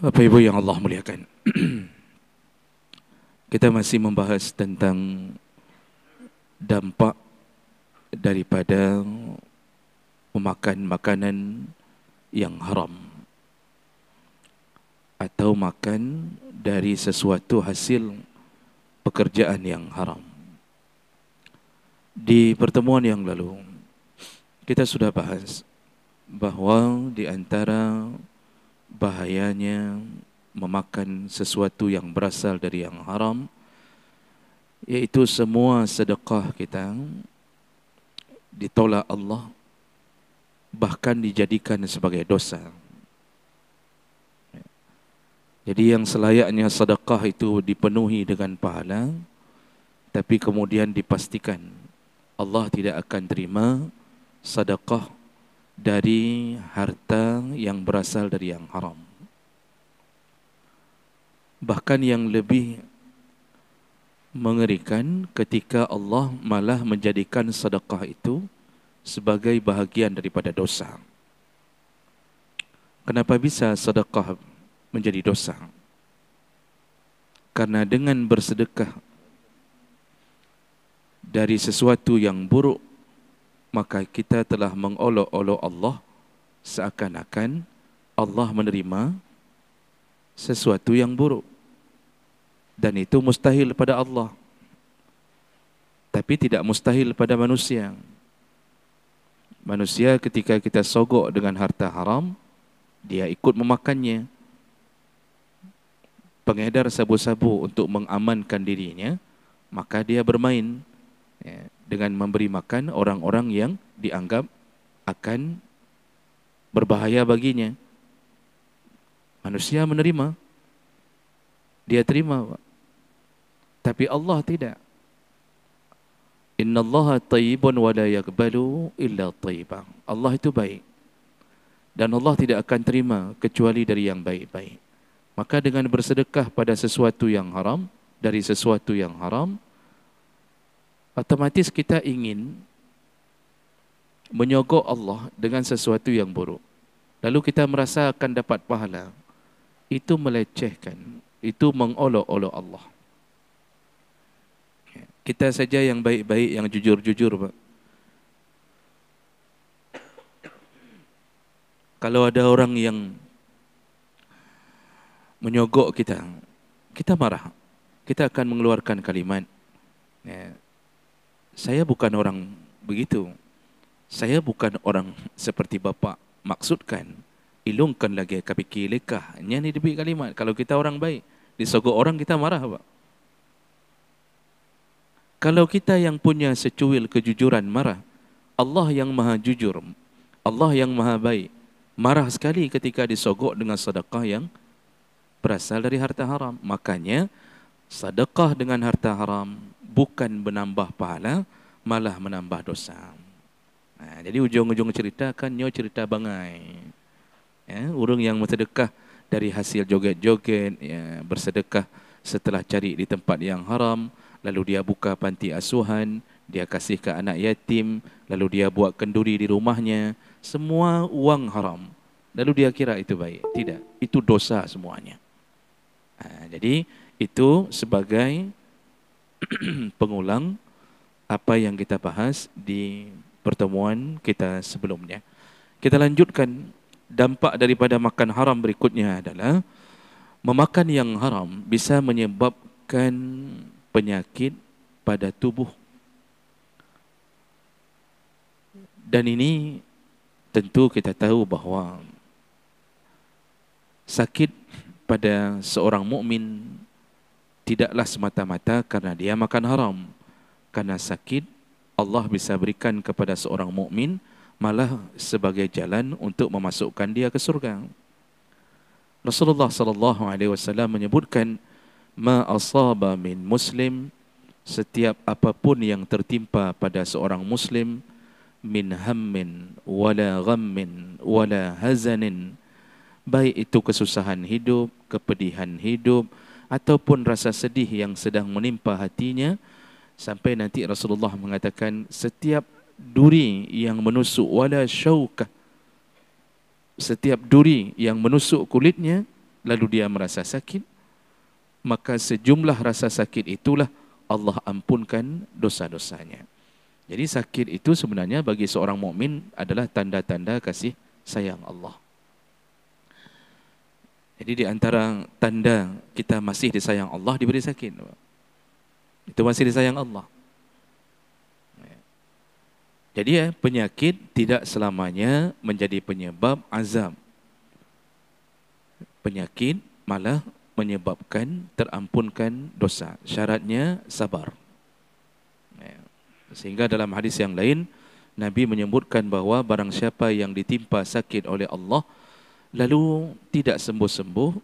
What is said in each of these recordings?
Bapak Ibu yang Allah muliakan, kita masih membahas tentang dampak daripada memakan makanan yang haram atau makan dari sesuatu hasil pekerjaan yang haram. Di pertemuan yang lalu kita sudah bahas bahawa di antara bahayanya memakan sesuatu yang berasal dari yang haram, yaitu semua sedekah kita ditolak Allah, bahkan dijadikan sebagai dosa. Jadi yang selayaknya sedekah itu dipenuhi dengan pahala, tapi kemudian dipastikan Allah tidak akan terima sedekah dari harta yang berasal dari yang haram. Bahkan yang lebih mengerikan ketika Allah malah menjadikan sedekah itu sebagai bahagian daripada dosa. Kenapa bisa sedekah menjadi dosa? Karena dengan bersedekah dari sesuatu yang buruk, maka kita telah mengolok-olok Allah seakan-akan Allah menerima sesuatu yang buruk. Dan itu mustahil pada Allah, tapi tidak mustahil pada manusia. Manusia ketika kita sogok dengan harta haram, dia ikut memakannya. Pengedar sabu-sabu untuk mengamankan dirinya, maka dia bermain dengan memberi makan orang-orang yang dianggap akan berbahaya baginya. Manusia menerima, dia terima, tapi Allah tidak. Innallaha tayyibun wa la yaqbalu illa tayyiban. Allah itu baik, dan Allah tidak akan terima kecuali dari yang baik-baik. Maka dengan bersedekah pada sesuatu yang haram, dari sesuatu yang haram, otomatis kita ingin menyogok Allah dengan sesuatu yang buruk. Lalu kita merasa akan dapat pahala. Itu melecehkan, itu mengolok-olok Allah. Kita saja yang baik-baik, yang jujur-jujur, Pak. Kalau ada orang yang menyogok kita, kita marah. Kita akan mengeluarkan kalimat, saya bukan orang begitu. Saya bukan orang seperti Bapak maksudkan. Ilungkan lagi kapiki lekah. Ini diberi kalimat. Kalau kita orang baik, disogok orang kita marah, Pak. Kalau kita yang punya secuil kejujuran marah, Allah yang maha jujur, Allah yang maha baik, marah sekali ketika disogok dengan sedekah yang berasal dari harta haram. Makanya sedekah dengan harta haram bukan menambah pahala, malah menambah dosa. Jadi ujung-ujung cerita kan nyo cerita bangai. Orang yang bersedekah dari hasil joget-joget, bersedekah setelah cari di tempat yang haram, lalu dia buka panti asuhan, dia kasih ke anak yatim, lalu dia buat kenduri di rumahnya, semua uang haram. Lalu dia kira itu baik. Tidak, itu dosa semuanya. Jadi itu sebagai pengulang apa yang kita bahas di pertemuan kita sebelumnya. Kita lanjutkan. Dampak daripada makan haram berikutnya adalah memakan yang haram bisa menyebabkan penyakit pada tubuh. Dan ini tentu kita tahu bahawa sakit pada seorang mukmin tidaklah semata-mata karena dia makan haram. Karena sakit Allah bisa berikan kepada seorang mukmin malah sebagai jalan untuk memasukkan dia ke surga. Rasulullah sallallahu alaihi wasallam menyebutkan, ma asaba min muslim, setiap apapun yang tertimpa pada seorang muslim, min hammin wala ghammin wala hazanin, baik itu kesusahan hidup, kepedihan hidup, ataupun rasa sedih yang sedang menimpa hatinya, sampai nanti Rasulullah mengatakan setiap duri yang menusuk, wala syaukah, setiap duri yang menusuk kulitnya, lalu dia merasa sakit, maka sejumlah rasa sakit itulah Allah ampunkan dosa-dosanya. Jadi sakit itu sebenarnya bagi seorang mukmin adalah tanda-tanda kasih sayang Allah. Jadi di antara tanda kita masih disayang Allah, diberi sakit. Itu masih disayang Allah. Jadi penyakit tidak selamanya menjadi penyebab azab. Penyakit malah menyebabkan terampunkan dosa. Syaratnya sabar. Sehingga dalam hadis yang lain, Nabi menyebutkan bahawa barang siapa yang ditimpa sakit oleh Allah, lalu tidak sembuh-sembuh,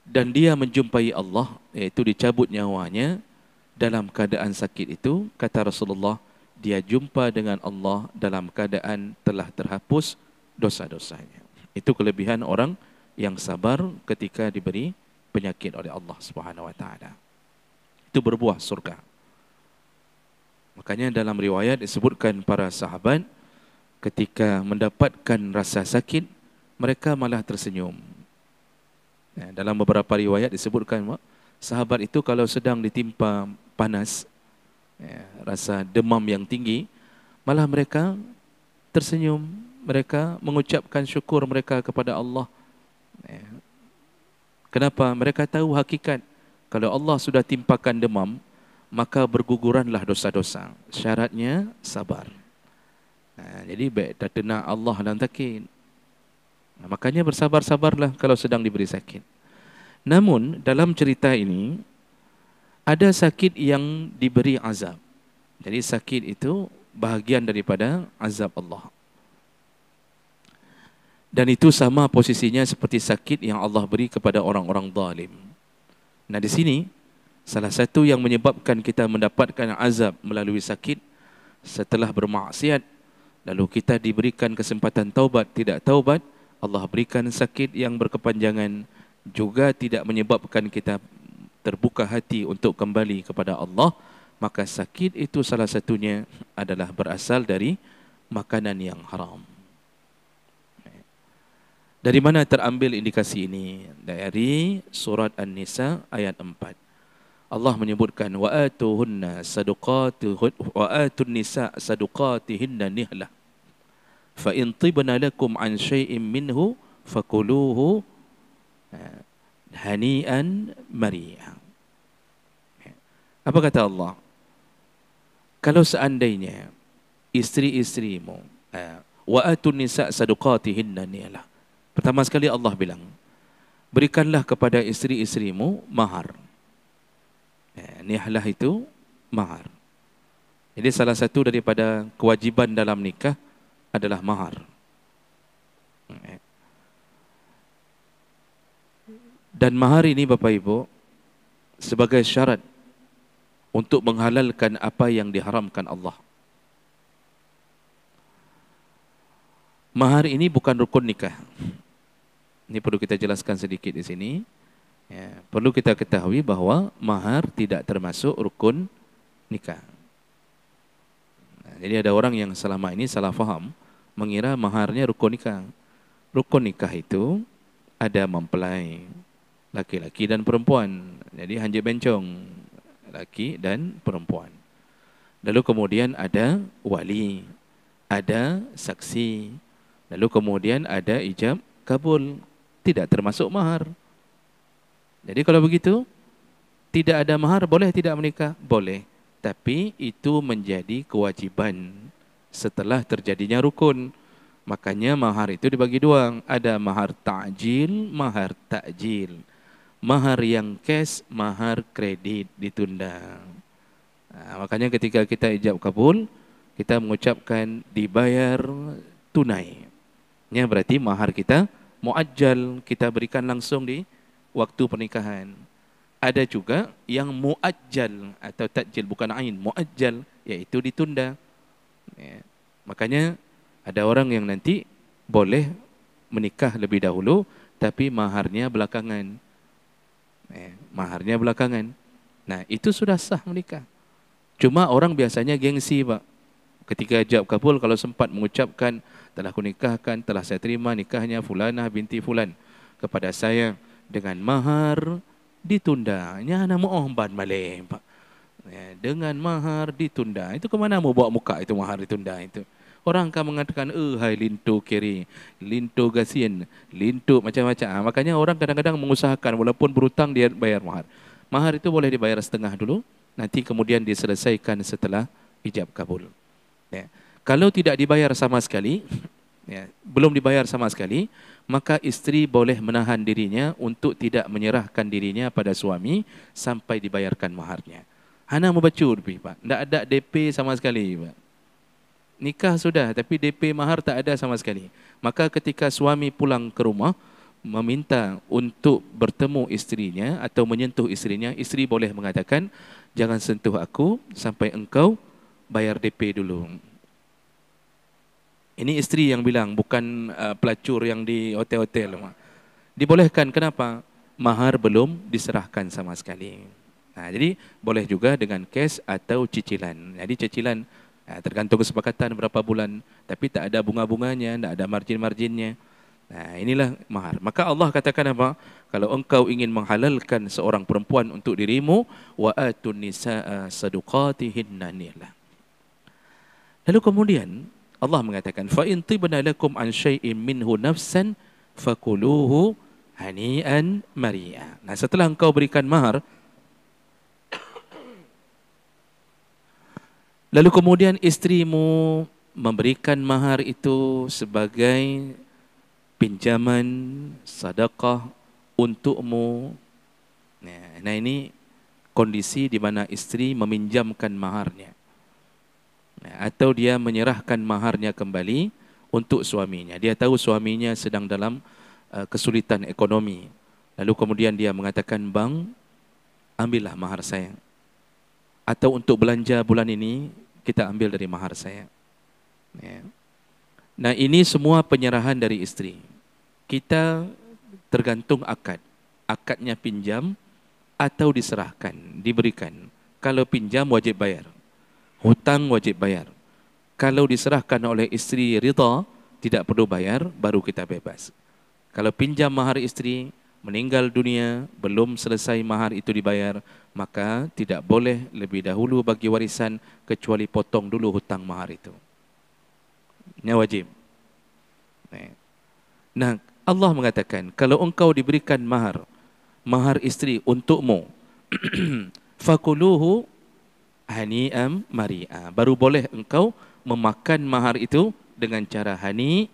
dan dia menjumpai Allah, iaitu dicabut nyawanya dalam keadaan sakit itu, kata Rasulullah, dia jumpa dengan Allah dalam keadaan telah terhapus dosa-dosanya. Itu kelebihan orang yang sabar ketika diberi penyakit oleh Allah Subhanahu Wa Taala. Itu berbuah surga. Makanya dalam riwayat disebutkan para sahabat ketika mendapatkan rasa sakit, mereka malah tersenyum. Dalam beberapa riwayat disebutkan, sahabat itu kalau sedang ditimpa panas, rasa demam yang tinggi, malah mereka tersenyum, mereka mengucapkan syukur mereka kepada Allah. Kenapa? Mereka tahu hakikat, kalau Allah sudah timpakan demam, maka berguguranlah dosa-dosa. Syaratnya sabar. Jadi baik terkena Allah dan sakit. Makanya bersabar-sabarlah kalau sedang diberi sakit. Namun dalam cerita ini ada sakit yang diberi azab. Jadi sakit itu bahagian daripada azab Allah. Dan itu sama posisinya seperti sakit yang Allah beri kepada orang-orang zalim. Nah di sini salah satu yang menyebabkan kita mendapatkan azab melalui sakit setelah bermaksiat, lalu kita diberikan kesempatan taubat, tidak taubat, Allah berikan sakit yang berkepanjangan, juga tidak menyebabkan kita terbuka hati untuk kembali kepada Allah, maka sakit itu salah satunya adalah berasal dari makanan yang haram. Dari mana terambil indikasi ini? Dari surat An-Nisa ayat 4. Allah menyebutkan wa atuhunna sadaqatuhun wa atun nisa sadaqatihinna nihlah fa in tibna lakum an syai'in minhu fakuluhu hani'an mari'a. Apa kata Allah? Kalau seandainya isteri-isterimu wa atun nisa sadaqatihinna nihlah, pertama sekali Allah bilang, berikanlah kepada isteri-isterimu mahar. Nihlah itu mahar. Jadi salah satu daripada kewajiban dalam nikah adalah mahar. Dan mahar ini Bapak Ibu sebagai syarat untuk menghalalkan apa yang diharamkan Allah. Mahar ini bukan rukun nikah. Ini perlu kita jelaskan sedikit di sini. Perlu kita ketahui bahawa mahar tidak termasuk rukun nikah. Jadi ada orang yang selama ini salah faham, mengira maharnya rukun nikah. Rukun nikah itu ada mempelai, laki-laki dan perempuan. Jadi hanjit bencong, laki dan perempuan. Lalu kemudian ada wali, ada saksi. Lalu kemudian ada ijab kabul, tidak termasuk mahar. Jadi kalau begitu, tidak ada mahar, boleh tidak menikah? Boleh. Tapi itu menjadi kewajiban setelah terjadinya rukun. Makanya mahar itu dibagi dua. Ada mahar ta'jil, mahar ta'jil. Mahar yang cash, mahar kredit ditunda. Makanya ketika kita ijab kabul, kita mengucapkan dibayar tunai. Ini berarti mahar kita muajjal, kita berikan langsung di waktu pernikahan. Ada juga yang muajjal atau takjil, bukan ain, muajjal, iaitu ditunda. Makanya ada orang yang nanti boleh menikah lebih dahulu, tapi maharnya belakangan. Maharnya belakangan. Nah, itu sudah sah menikah. Cuma orang biasanya gengsi, Pak. Ketika ijab kabul, kalau sempat mengucapkan, telah kunikahkan, telah saya terima nikahnya Fulanah binti Fulan. kepada saya dengan mahar ditunda. Nya ana mau ban malih, Pak. Ya, dengan mahar ditunda. Itu ke mana mau bawa muka itu mahar ditunda itu? Orang akan mengatakan, hai lintu kiri, lintu gasien, lintu macam-macam. Makanya orang kadang-kadang mengusahakan walaupun berhutang dia bayar mahar. Mahar itu boleh dibayar setengah dulu, nanti kemudian diselesaikan setelah ijab kabul. Ya. Kalau tidak dibayar sama sekali, ya, belum dibayar sama sekali, maka isteri boleh menahan dirinya untuk tidak menyerahkan dirinya pada suami sampai dibayarkan maharnya. Hana membaca lebih, Pak. Tidak ada DP sama sekali, Pak. Nikah sudah, tapi DP mahar tak ada sama sekali. Maka ketika suami pulang ke rumah, meminta untuk bertemu istrinya atau menyentuh istrinya, isteri boleh mengatakan, jangan sentuh aku sampai engkau bayar DP dulu. Ini isteri yang bilang, bukan pelacur yang di hotel-hotel. Dibolehkan, kenapa? Mahar belum diserahkan sama sekali. Nah, jadi boleh juga dengan cash atau cicilan. Jadi cicilan tergantung kesepakatan berapa bulan, tapi tak ada bunga-bunganya, tak ada margin-marginnya. Nah, inilah mahar. Maka Allah katakan apa? Kalau engkau ingin menghalalkan seorang perempuan untuk dirimu, wa atun nisaa saduqatihinna nila. Lalu kemudian Allah mengatakan, fa in tibna lakum an syai'in minhu nafsan fakuluhu hani'an mari'a. Nah, setelah engkau berikan mahar, lalu kemudian istrimu memberikan mahar itu sebagai pinjaman, sedekah untukmu. Nah, ini kondisi di mana istri meminjamkan maharnya. Atau dia menyerahkan maharnya kembali untuk suaminya. Dia tahu suaminya sedang dalam kesulitan ekonomi. Lalu kemudian dia mengatakan, bang, ambillah mahar saya. Atau untuk belanja bulan ini, kita ambil dari mahar saya. Ya. Nah, ini semua penyerahan dari istri. Kita tergantung akad. Akadnya pinjam atau diserahkan, diberikan. Kalau pinjam wajib bayar. Hutang wajib bayar. Kalau diserahkan oleh istri ridha, tidak perlu bayar, baru kita bebas. Kalau pinjam mahar istri, meninggal dunia, belum selesai mahar itu dibayar, maka tidak boleh lebih dahulu bagi warisan kecuali potong dulu hutang mahar itu. Ini wajib. Nah, Allah mengatakan, kalau engkau diberikan mahar istri untukmu, fakuluhu hani'am mari'a. Baru boleh engkau memakan mahar itu dengan cara hani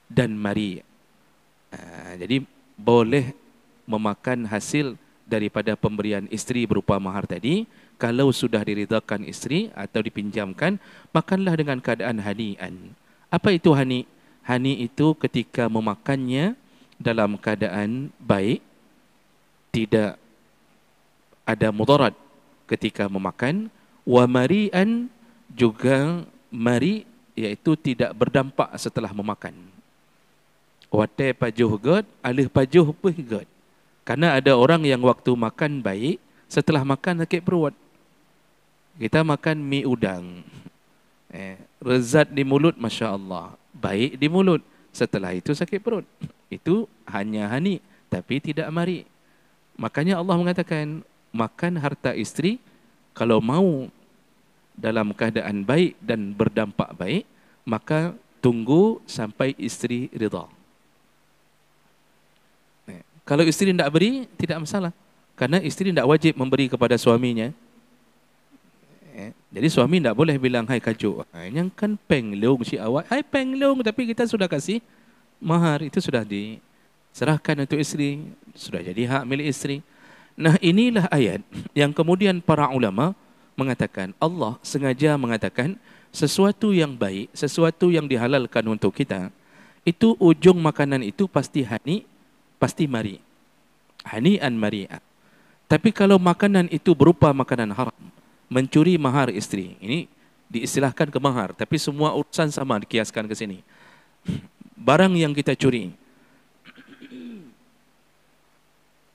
dan mari. Jadi boleh memakan hasil daripada pemberian istri berupa mahar tadi. Kalau sudah diridhakan istri atau dipinjamkan, makanlah dengan keadaan hani'an. Apa itu hani? Hani itu ketika memakannya dalam keadaan baik, tidak ada mudarat ketika memakan. Wa mari'an, juga mari, iaitu tidak berdampak setelah memakan. Watai pajuh god, alih pajuh pun god. Karena ada orang yang waktu makan baik, setelah makan sakit perut. Kita makan mi udang, rezat di mulut, Masya Allah, baik di mulut. Setelah itu sakit perut. Itu hanya hani, tapi tidak mari. Makanya Allah mengatakan, makan harta istri, kalau mau dalam keadaan baik dan berdampak baik, maka tunggu sampai istri ridha. Kalau istri tidak beri, tidak masalah. Karena istri tidak wajib memberi kepada suaminya. Jadi suami tidak boleh bilang, hai kaju, yang kan penglong si awak, hai penglong, tapi kita sudah kasih mahar, itu sudah diserahkan untuk istri, sudah jadi hak milik istri. Nah, inilah ayat yang kemudian para ulama mengatakan, Allah sengaja mengatakan, sesuatu yang baik, sesuatu yang dihalalkan untuk kita, itu ujung makanan itu pasti hani, pasti mari. Hani'an mari'a. Tapi kalau makanan itu berupa makanan haram, mencuri mahar istri, ini diistilahkan ke mahar, tapi semua urusan sama dikiaskan ke sini. Barang yang kita curi,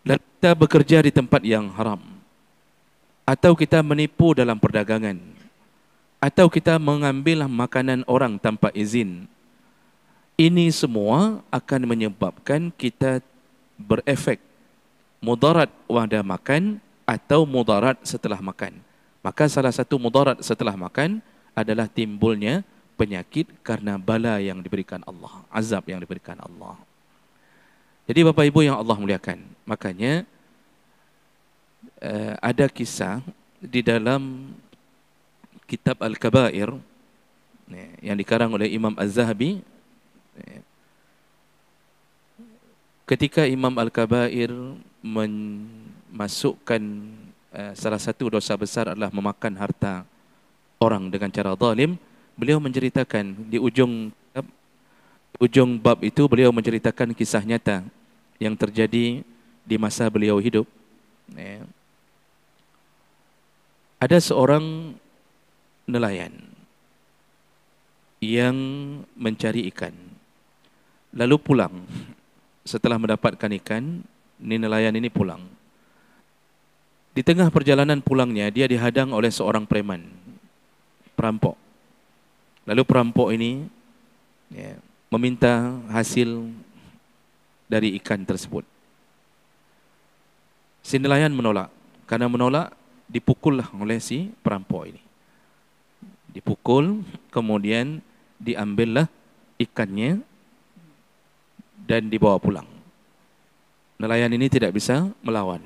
lalu kita bekerja di tempat yang haram, atau kita menipu dalam perdagangan, atau kita mengambil makanan orang tanpa izin, Ini semua akan menyebabkan kita berefek mudarat pada makan atau mudarat setelah makan. Maka salah satu mudarat setelah makan adalah timbulnya penyakit karena bala yang diberikan Allah, azab yang diberikan Allah. Jadi Bapak Ibu yang Allah muliakan, makanya ada kisah di dalam kitab Al-Kabair yang dikarang oleh Imam Az-Zahabi. Ketika Imam Al-Kabair memasukkan salah satu dosa besar adalah memakan harta orang dengan cara zalim, beliau menceritakan di ujung bab itu, beliau menceritakan kisah nyata yang terjadi di masa beliau hidup. Ada seorang nelayan yang mencari ikan, lalu pulang. Setelah mendapatkan ikan, nelayan ini pulang. Di tengah perjalanan pulangnya, dia dihadang oleh seorang preman, perampok. Lalu perampok ini meminta hasil dari ikan tersebut. Si nelayan menolak. Karena menolak, dipukullah oleh si perampok ini. Dipukul, kemudian diambillah ikannya dan dibawa pulang. Nelayan ini tidak bisa melawan.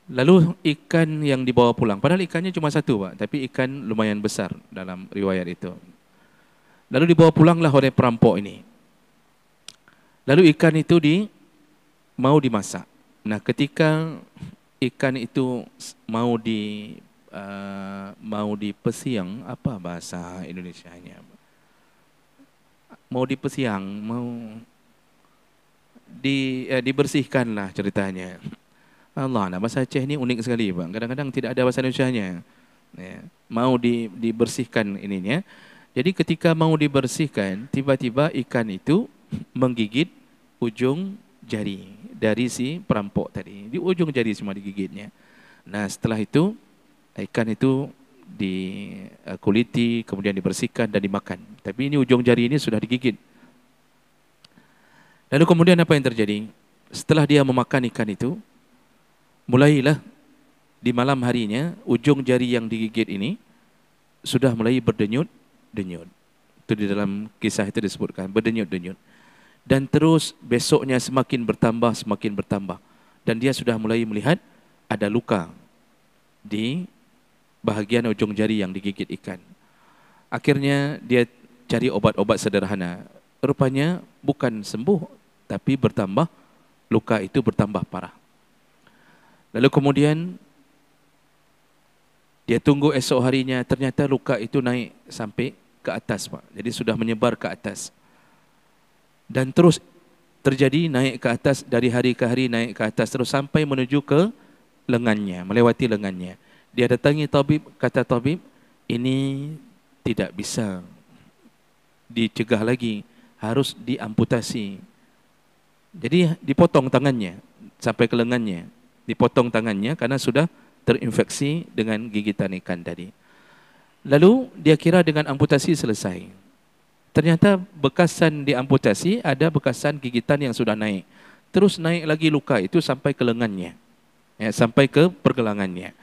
Lalu ikan yang dibawa pulang, padahal ikannya cuma satu, Pak, tapi ikan lumayan besar dalam riwayat itu. Lalu dibawa pulanglah oleh perampok ini. Lalu ikan itu mau dimasak. Nah, ketika ikan itu mau dipesiang, apa bahasa Indonesianya? Mau dipesiang, dibersihkanlah ceritanya. Allah, nah bahasa Aceh ini unik sekali, Bang. Kadang-kadang tidak ada bahasa Indonesianya. Mau dibersihkan ininya. Jadi ketika mau dibersihkan, tiba-tiba ikan itu menggigit ujung jari dari si perampok tadi. Di ujung jari semua digigitnya. Nah, setelah itu ikan itu dikuliti, kemudian dibersihkan dan dimakan. Tapi ini ujung jari ini sudah digigit. Lalu kemudian apa yang terjadi? Setelah dia memakan ikan itu, mulailah di malam harinya ujung jari yang digigit ini sudah mulai berdenyut-denyut. Itu di dalam kisah itu disebutkan, berdenyut-denyut. Dan terus besoknya semakin bertambah. Dan dia sudah mulai melihat ada luka di bahagian ujung jari yang digigit ikan. Akhirnya dia cari obat-obat sederhana. Rupanya bukan sembuh, tapi bertambah, luka itu bertambah parah. Lalu kemudian dia tunggu esok harinya, ternyata luka itu naik sampai ke atas, Pak. Jadi sudah menyebar ke atas. Dan terus terjadi naik ke atas, dari hari ke hari naik ke atas, terus sampai menuju ke lengannya, melewati lengannya. Dia datangi tabib, kata tabib, ini tidak bisa dicegah lagi, harus diamputasi. Jadi dipotong tangannya sampai ke lengannya, dipotong tangannya karena sudah terinfeksi dengan gigitan ikan tadi. Lalu dia kira dengan amputasi selesai. Ternyata bekasan diamputasi ada bekasan gigitan yang sudah naik. Terus naik lagi luka itu sampai ke lengannya, sampai ke pergelangannya.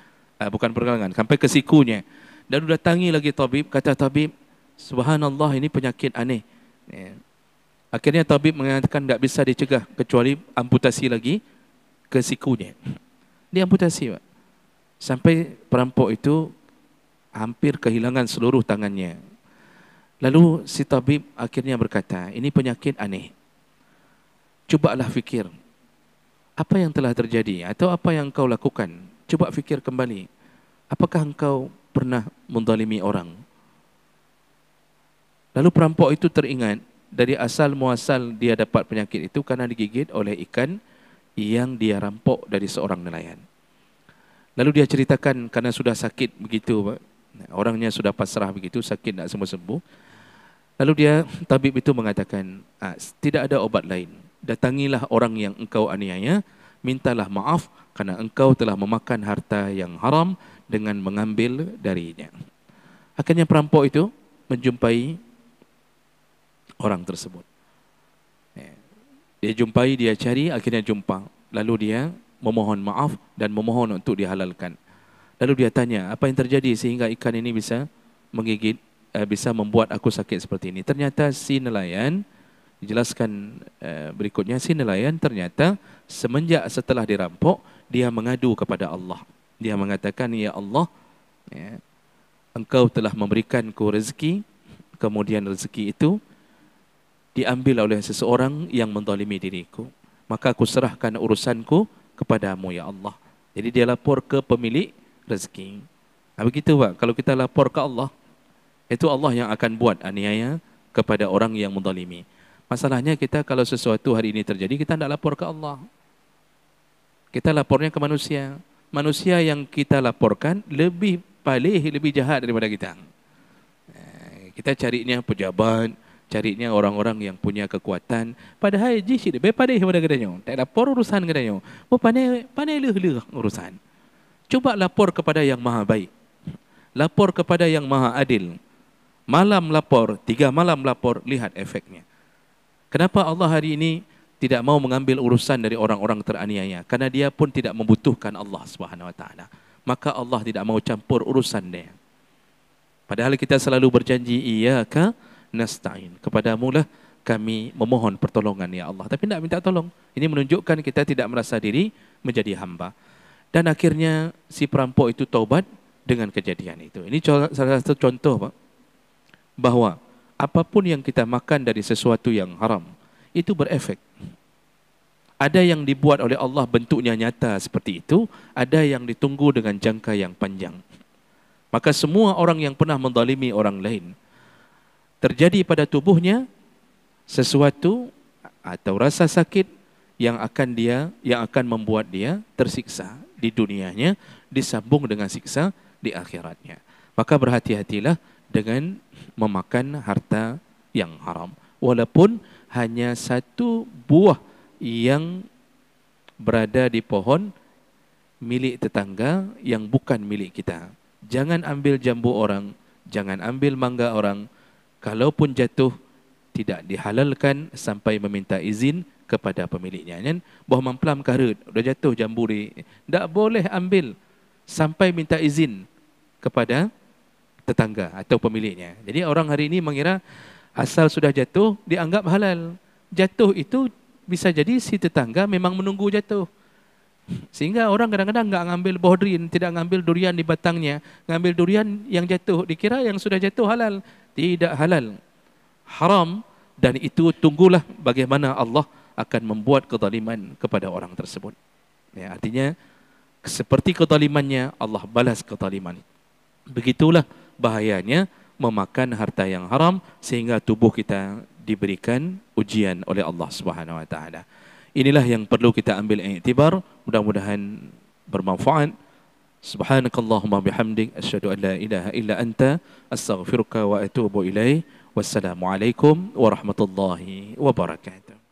Bukan pergelangan, sampai ke sikunya. Dan datangi lagi tabib, kata tabib, subhanallah, ini penyakit aneh. Akhirnya tabib mengatakan tidak bisa dicegah kecuali amputasi lagi ke sikunya. Diamputasi, Pak. Sampai perampok itu hampir kehilangan seluruh tangannya. Lalu si tabib akhirnya berkata, ini penyakit aneh. Cobalah fikir, apa yang telah terjadi atau apa yang kau lakukan? Coba fikir kembali. Apakah engkau pernah menzalimi orang? Lalu perampok itu teringat dari asal muasal dia dapat penyakit itu karena digigit oleh ikan yang dia rampok dari seorang nelayan. Lalu dia ceritakan karena sudah sakit begitu, orangnya sudah pasrah begitu, sakit tak sembuh-sembuh. Lalu tabib itu mengatakan, tidak ada obat lain. Datangilah orang yang engkau aniaya, mintalah maaf karena engkau telah memakan harta yang haram dengan mengambil darinya. Akhirnya perampok itu menjumpai orang tersebut. Dia jumpai, dia cari, akhirnya jumpa. Lalu dia memohon maaf dan memohon untuk dihalalkan. Lalu dia tanya, apa yang terjadi sehingga ikan ini bisa menggigit, bisa membuat aku sakit seperti ini. Ternyata si nelayan, dijelaskan berikutnya, si nelayan ternyata semenjak setelah dirampok, dia mengadu kepada Allah. Dia mengatakan, ya Allah, engkau telah memberikanku rezeki, kemudian rezeki itu diambil oleh seseorang yang menzalimi diriku. Maka aku serahkan urusanku kepadamu, ya Allah. Jadi dia lapor ke pemilik rezeki. Begitu Pak, kalau kita lapor ke Allah, itu Allah yang akan buat aniaya kepada orang yang menzalimi. Masalahnya kita kalau sesuatu hari ini terjadi, kita tidak lapor ke Allah. Kita lapornya ke manusia. Manusia yang kita laporkan lebih palih, lebih jahat daripada kita. Kita carinya pejabat, carinya orang-orang yang punya kekuatan. Padahal jisi dia pandai pada kedanya. Tak lapor urusan kedanya. Pandai leh urusan. Coba lapor kepada yang maha baik. Lapor kepada yang maha adil. Malam lapor, 3 malam lapor, lihat efeknya. Kenapa Allah hari ini tidak mau mengambil urusan dari orang-orang teraniaya? Karena dia pun tidak membutuhkan Allah Subhanahu Wa Taala. Maka Allah tidak mau campur urusan dia. Padahal kita selalu berjanji, iyyaka nasta'in, kepadamu lah kami memohon pertolongan ya Allah. Tapi tidak minta tolong. Ini menunjukkan kita tidak merasa diri menjadi hamba. Dan akhirnya si perampok itu taubat dengan kejadian itu. Ini salah satu contoh Pak, bahwa apapun yang kita makan dari sesuatu yang haram, itu berefek. Ada yang dibuat oleh Allah bentuknya nyata seperti itu, ada yang ditunggu dengan jangka yang panjang. Maka semua orang yang pernah menzalimi orang lain, terjadi pada tubuhnya sesuatu atau rasa sakit yang akan membuat dia tersiksa di dunianya, disambung dengan siksa di akhiratnya. Maka berhati-hatilah dengan memakan harta yang haram. Walaupun hanya satu buah yang berada di pohon milik tetangga yang bukan milik kita. Jangan ambil jambu orang, jangan ambil mangga orang. Kalaupun jatuh, tidak dihalalkan sampai meminta izin kepada pemiliknya. Buah memplam karut, dah jatuh jambu ni, tak boleh ambil sampai minta izin kepada tetangga atau pemiliknya. Jadi orang hari ini mengira asal sudah jatuh, dianggap halal. Jatuh itu bisa jadi si tetangga memang menunggu jatuh. Sehingga orang kadang-kadang enggak ngambil buah durian, tidak ngambil durian di batangnya, ngambil durian yang jatuh, dikira yang sudah jatuh halal. Tidak halal, haram. Dan itu tunggulah bagaimana Allah akan membuat kezaliman kepada orang tersebut. Ya, artinya seperti kezalimannya, Allah balas kezaliman. Begitulah bahayanya memakan harta yang haram sehingga tubuh kita diberikan ujian oleh Allah Subhanahu Wa Taala. Inilah yang perlu kita ambil iktibar. Mudah-mudahan bermanfaat. Subhanakallahumma bihamdik, asyhadu an la ilaha illa anta, astaghfiruka wa atubu ilaih. Wassalamualaikum warahmatullahi wabarakatuh.